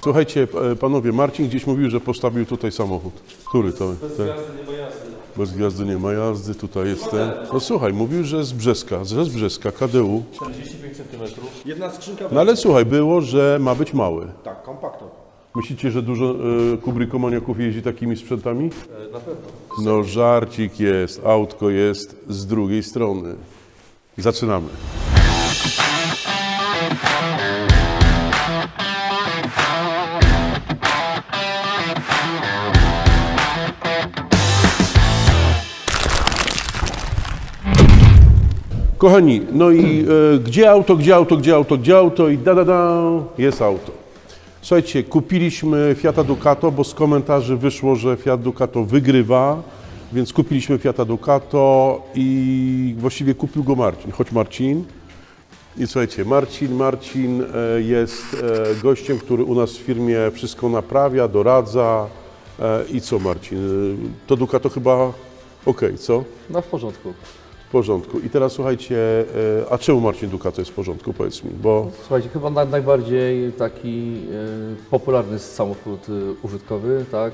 Słuchajcie, panowie, Marcin gdzieś mówił, że postawił tutaj samochód. Który to? Bez gwiazdy nie ma jazdy. Bez gwiazdy nie ma jazdy, tutaj jest ten. No słuchaj, mówił, że z Brzeska, KDU. 45 cm. Jedna skrzynka. No ale słuchaj, było, że ma być mały. Tak, kompaktowy. Myślicie, że dużo kubrykomaniaków jeździ takimi sprzętami? Na pewno. No żarcik jest, autko jest z drugiej strony. Zaczynamy. Kochani, no i gdzie auto i jest auto. Słuchajcie, kupiliśmy Fiata Ducato, bo z komentarzy wyszło, że Fiat Ducato wygrywa, więc kupiliśmy Fiata Ducato i właściwie kupił go Marcin. Chodź Marcin. I słuchajcie, Marcin jest gościem, który u nas w firmie wszystko naprawia, doradza. I co Marcin? To Ducato chyba okej, co? No w porządku. W porządku. I teraz słuchajcie, a czemu Marcin Ducato jest w porządku, powiedz mi, bo... Słuchajcie, chyba najbardziej taki popularny samochód użytkowy, tak?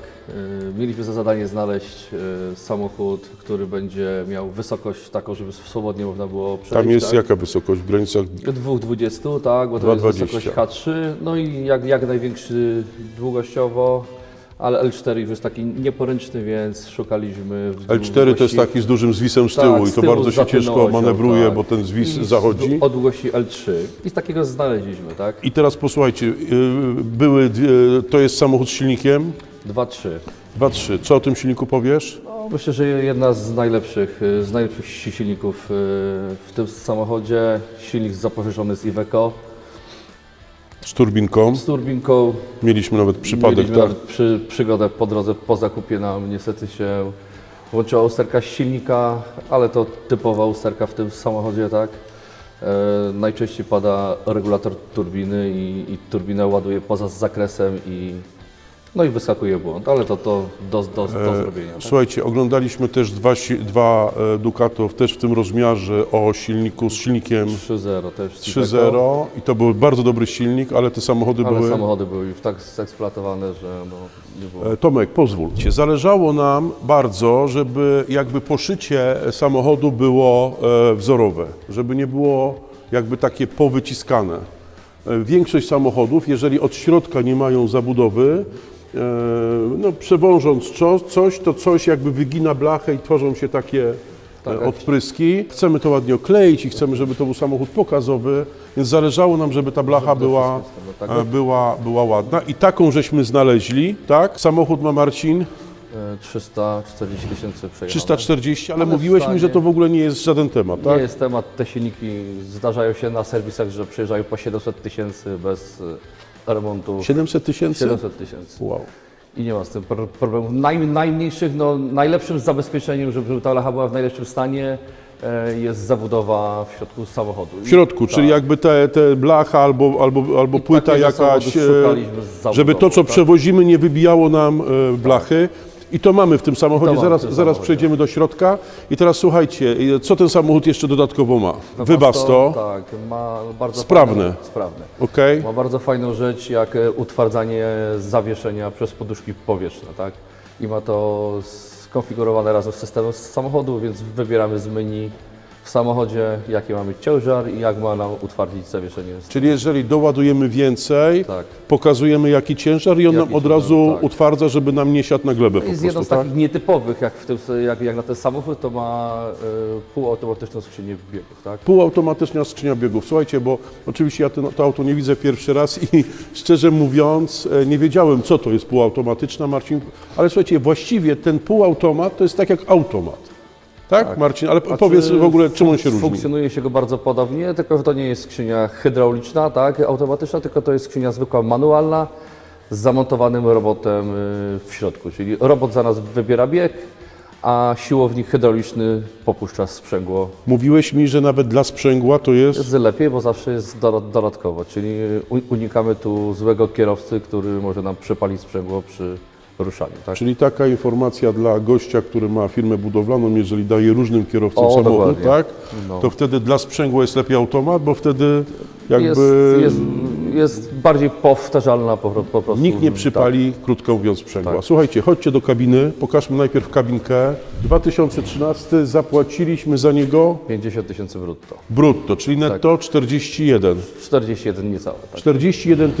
Mieliśmy za zadanie znaleźć samochód, który będzie miał wysokość taką, żeby swobodnie można było przejść. Tam jest tak? jaka wysokość? W granicach 2,20, tak? Bo to jest 2,20. wysokość H3, no i jak największy długościowo. Ale L4 już jest taki nieporęczny, więc szukaliśmy... L4 to jest taki z dużym zwisem z tyłu tak, i to bardzo się ciężko manewruje, tak. Bo ten zwis zachodzi. O długości L3 i z takiego znaleźliśmy, tak? I teraz posłuchajcie, to jest samochód z silnikiem? 2.3. 2.3. Co o tym silniku powiesz? No, myślę, że jedna z najlepszych silników w tym samochodzie. Silnik zapożyczony z Iveco. Z turbinką. Z turbinką. Mieliśmy nawet przypadek, Mieliśmy tak? nawet przygodę po drodze, po zakupie nam niestety się włączyła usterka silnika, ale to typowa usterka w tym samochodzie, tak? Najczęściej pada regulator turbiny i turbina ładuje poza zakresem no i wyskakuje błąd, ale to do zrobienia. Tak? Słuchajcie, oglądaliśmy też dwa Ducato też w tym rozmiarze o silniku z silnikiem 3.0 też. 3.0 i to był bardzo dobry silnik, ale te samochody samochody były już tak zeksploatowane, że no, nie było. Tomek, pozwól. Zależało nam bardzo, żeby jakby poszycie samochodu było wzorowe, żeby nie było jakby takie powyciskane. Większość samochodów, jeżeli od środka nie mają zabudowy, no, przewążąc coś, to coś jakby wygina blachę i tworzą się takie odpryski. Chcemy to ładnie okleić i chcemy, żeby to był samochód pokazowy, więc zależało nam, żeby ta blacha była ładna i taką żeśmy znaleźli, tak? Samochód ma Marcin 340 tysięcy przejechane. 340, ale mówiłeś mi, że to w ogóle nie jest żaden temat, tak? Nie jest temat, te silniki zdarzają się na serwisach, że przejeżdżają po 700 tysięcy bez remontu. 700 tysięcy? 700 tysięcy. Wow. I nie ma z tym problemu. Najmniejszych, no, najlepszym zabezpieczeniem, żeby ta blacha była w najlepszym stanie, jest zabudowa w środku samochodu. W środku, czyli jakby te blacha albo płyta jakaś, żeby to, co przewozimy, nie wybijało nam blachy. I to mamy w tym samochodzie, zaraz przejdziemy do środka. I teraz słuchajcie, co ten samochód jeszcze dodatkowo ma? Webasto. Tak, ma bardzo sprawne. Okay. Ma bardzo fajną rzecz, jak utwardzanie zawieszenia przez poduszki powietrzne, tak? I ma to skonfigurowane razem z systemem samochodu, więc wybieramy z menu w samochodzie, jaki ma mieć ciężar i jak ma nam utwardzić zawieszenie. Czyli jeżeli doładujemy więcej, pokazujemy jaki ciężar i on nam od razu utwardza, żeby nam nie siadł na glebę po prostu. Jest jedną z takich nietypowych, jak na ten samochód, to ma półautomatyczną skrzynię biegów. Tak? Półautomatyczna skrzynia biegów. Słuchajcie, bo oczywiście ja to auto nie widzę pierwszy raz i szczerze mówiąc nie wiedziałem, co to jest półautomatyczna, Marcin, ale słuchajcie, właściwie ten półautomat to jest tak jak automat. Tak, Marcin, ale powiedz w ogóle, czym on się różni? Funkcjonuje się go bardzo podobnie, tylko że to nie jest skrzynia hydrauliczna, tak, automatyczna, tylko to jest skrzynia zwykła manualna z zamontowanym robotem w środku, czyli robot za nas wybiera bieg, a siłownik hydrauliczny popuszcza sprzęgło. Mówiłeś mi, że nawet dla sprzęgła to jest lepiej, bo zawsze jest dodatkowo, czyli unikamy tu złego kierowcy, który może nam przepalić sprzęgło przy ruszaniu. Tak? Czyli taka informacja dla gościa, który ma firmę budowlaną, jeżeli daje różnym kierowcom samochód, tak? To wtedy dla sprzęgła jest lepiej automat, bo wtedy jakby jest bardziej powtarzalna po prostu. Nikt nie przypali, krótko mówiąc, sprzęgła. Tak. Słuchajcie, chodźcie do kabiny, pokażmy najpierw kabinkę. 2013 zapłaciliśmy za niego 50 000 brutto. brutto, czyli netto 41. 41 niecałe, tak. 41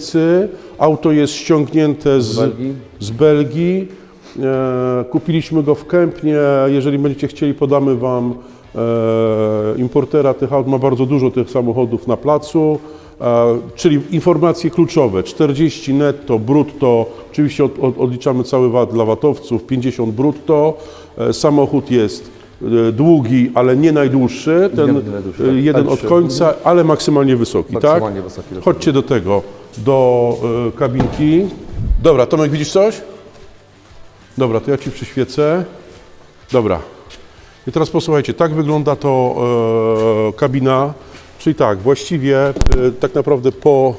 000, auto jest ściągnięte Belgii. z Belgii. Kupiliśmy go w Kępnie, jeżeli będziecie chcieli, podamy Wam importera tych aut, ma bardzo dużo tych samochodów na placu. Czyli informacje kluczowe, 40 netto, brutto, oczywiście odliczamy cały VAT dla VAT-owców, 50 brutto. Samochód jest długi, ale nie najdłuższy, ten jeden od końca, ale maksymalnie wysoki, Maksymalnie tak? wysoki. Chodźcie do tego, do kabinki. Dobra, Tomek, widzisz coś? Dobra, to ja Ci przyświecę. Dobra. I teraz posłuchajcie, tak wygląda to kabina. Czyli tak, właściwie tak naprawdę po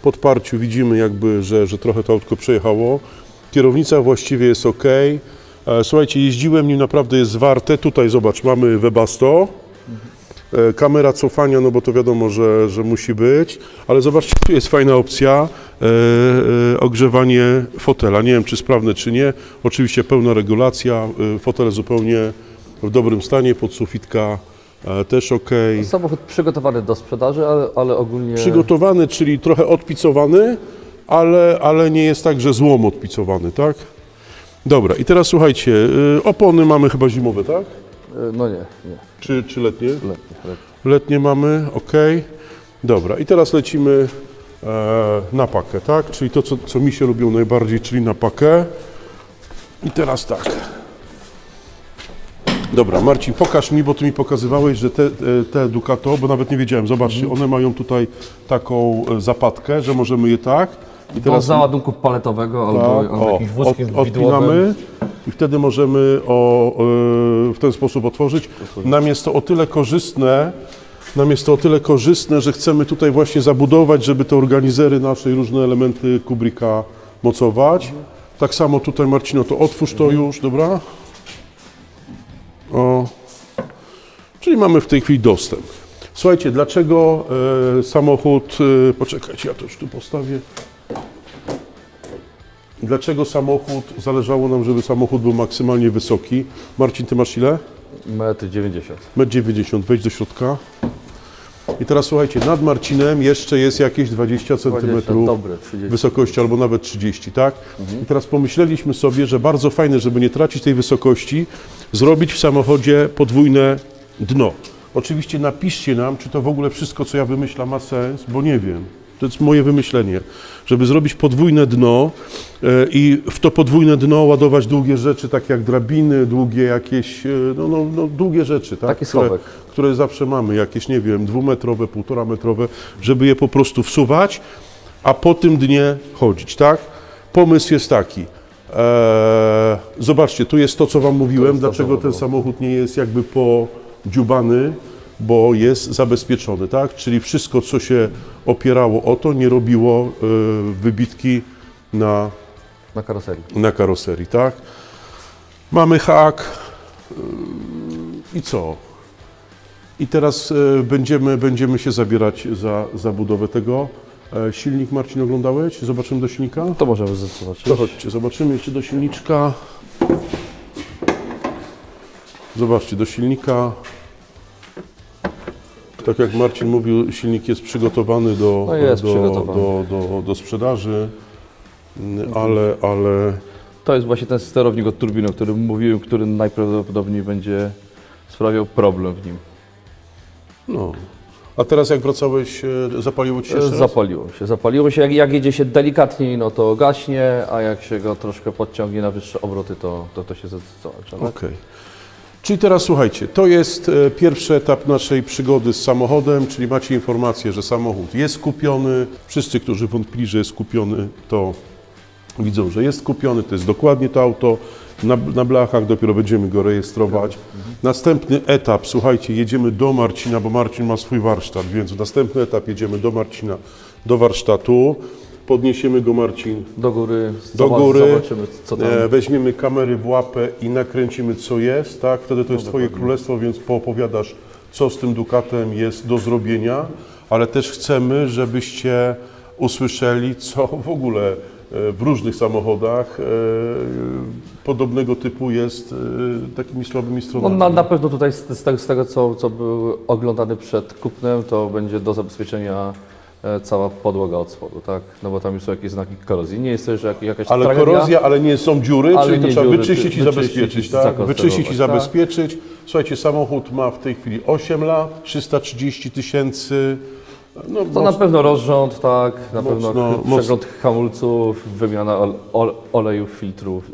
podparciu widzimy jakby, że trochę to autko przejechało. Kierownica właściwie jest ok. Słuchajcie, jeździłem nim, naprawdę jest zwarte. Tutaj zobacz, mamy Webasto. Kamera cofania, no bo to wiadomo, że musi być. Ale zobaczcie, tu jest fajna opcja. Ogrzewanie fotela. Nie wiem, czy sprawne, czy nie. Oczywiście pełna regulacja. Fotel zupełnie w dobrym stanie, podsufitka też ok. Samochód przygotowany do sprzedaży, ale ogólnie... Przygotowany, czyli trochę odpicowany, ale nie jest tak, że złom odpicowany, tak? Dobra, i teraz słuchajcie, opony mamy chyba zimowe, tak? No nie. Czy letnie? Letnie. Letnie mamy, ok. Dobra, i teraz lecimy na pakę, tak? Czyli to, co mi się lubią najbardziej, czyli na pakę. I teraz tak. Dobra, Marcin, pokaż mi, bo Ty mi pokazywałeś, że te Ducato, bo nawet nie wiedziałem, zobaczcie, one mają tutaj taką zapadkę, że możemy je tak. I Do załadunku paletowego albo jakimś wózkiem widłowym. odpinamy i wtedy możemy w ten sposób otworzyć. Nam jest to o tyle korzystne, że chcemy tutaj właśnie zabudować, żeby te organizery nasze i różne elementy kubrika mocować. Tak samo tutaj, Marcino, to otwórz to już, dobra? O, czyli mamy w tej chwili dostęp. Słuchajcie, dlaczego samochód, poczekajcie, ja to już tu postawię. Dlaczego samochód, zależało nam, żeby samochód był maksymalnie wysoki. Marcin, Ty masz ile? 1,90 m. 1,90 m, wejdź do środka. I teraz słuchajcie, nad Marcinem jeszcze jest jakieś 20 cm dobre, 30. wysokości, albo nawet 30, tak? I teraz pomyśleliśmy sobie, że bardzo fajne, żeby nie tracić tej wysokości, zrobić w samochodzie podwójne dno. Oczywiście napiszcie nam, czy to w ogóle wszystko, co ja wymyślam, ma sens, bo nie wiem. To jest moje wymyślenie, żeby zrobić podwójne dno i w to podwójne dno ładować długie rzeczy, takie jak drabiny, długie jakieś, długie rzeczy, tak? Taki schowek. Które zawsze mamy, jakieś, nie wiem, 2-metrowe, 1,5-metrowe, żeby je po prostu wsuwać, a po tym dnie chodzić, tak? Pomysł jest taki. Zobaczcie, tu jest to, co Wam mówiłem, dlaczego ten samochód nie jest jakby podziubany, bo jest zabezpieczony, tak? Czyli wszystko, co się opierało o to, nie robiło wybitki na karoserii, tak? Mamy hak i co? I teraz będziemy się zabierać za budowę tego. Silnik, Marcin, oglądałeś? Zobaczymy do silnika? To możemy zobaczyć. To chodźcie, zobaczymy jeszcze do silniczka. Zobaczcie, do silnika. Tak jak Marcin mówił, silnik jest przygotowany do sprzedaży, ale... To jest właśnie ten sterownik od turbiny, o którym mówiłem, który najprawdopodobniej będzie sprawiał problem w nim. No. A teraz jak wracałeś, zapaliło Ci się jeszcze raz? Zapaliło się. Jak jedzie się delikatniej, no to gaśnie, a jak się go troszkę podciągnie na wyższe obroty, to się zaczyna. Okej. Czyli teraz słuchajcie, to jest pierwszy etap naszej przygody z samochodem, czyli macie informację, że samochód jest kupiony. Wszyscy, którzy wątpili, że jest kupiony, to widzą, że jest kupiony, to jest dokładnie to auto. Na blachach dopiero będziemy go rejestrować. Następny etap, słuchajcie, jedziemy do Marcina, bo Marcin ma swój warsztat, więc następny etap jedziemy do Marcina, do warsztatu. Podniesiemy go, Marcin, do góry, zobaczymy, co tam. Weźmiemy kamery w łapę i nakręcimy, co jest, tak? Wtedy to jest Twoje królestwo, więc poopowiadasz, co z tym Ducatem jest do zrobienia. ale też chcemy, żebyście usłyszeli, co w ogóle w różnych samochodach podobnego typu jest takimi słabymi No, stronami. na pewno tutaj z tego co był oglądany przed kupnem, to będzie do zabezpieczenia cała podłoga od spodu, tak? No bo tam już są jakieś znaki korozji. Nie jest to już jakaś Ale tragedia, korozja, ale nie są dziury, ale czyli to nie trzeba dziury, wyczyścić i wyczyścić zabezpieczyć, i tak? zakonserwować, Wyczyścić i tak. zabezpieczyć. Słuchajcie, samochód ma w tej chwili 8 lat, 330 000. No, To na pewno rozrząd, tak, na pewno mocno. przegląd hamulców, wymiana olejów, filtrów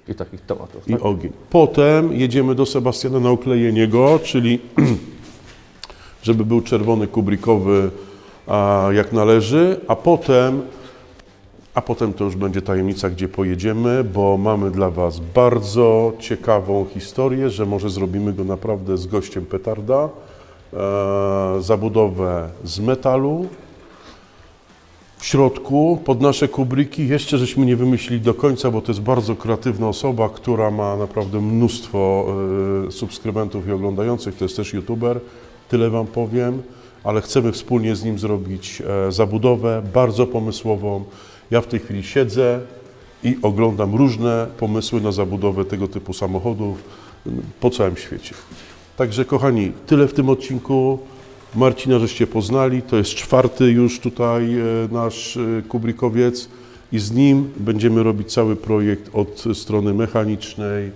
i takich tematów. I Tak? ogień. Potem jedziemy do Sebastiana na oklejenie go, czyli żeby był czerwony kubrikowy jak należy, a potem to już będzie tajemnica, gdzie pojedziemy, bo mamy dla Was bardzo ciekawą historię, że może zrobimy go naprawdę z gościem petarda. Zabudowę z metalu. W środku, pod nasze kubryki, jeszcze żeśmy nie wymyślili do końca, bo to jest bardzo kreatywna osoba, która ma naprawdę mnóstwo subskrybentów i oglądających, to jest też youtuber, tyle Wam powiem, ale chcemy wspólnie z nim zrobić zabudowę bardzo pomysłową. Ja w tej chwili siedzę i oglądam różne pomysły na zabudowę tego typu samochodów po całym świecie. Także kochani, tyle w tym odcinku. Marcina żeście poznali, to jest 4. już tutaj nasz kubrikowiec i z nim będziemy robić cały projekt od strony mechanicznej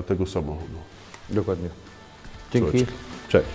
tego samochodu. Dokładnie. Dzięki. Cześć.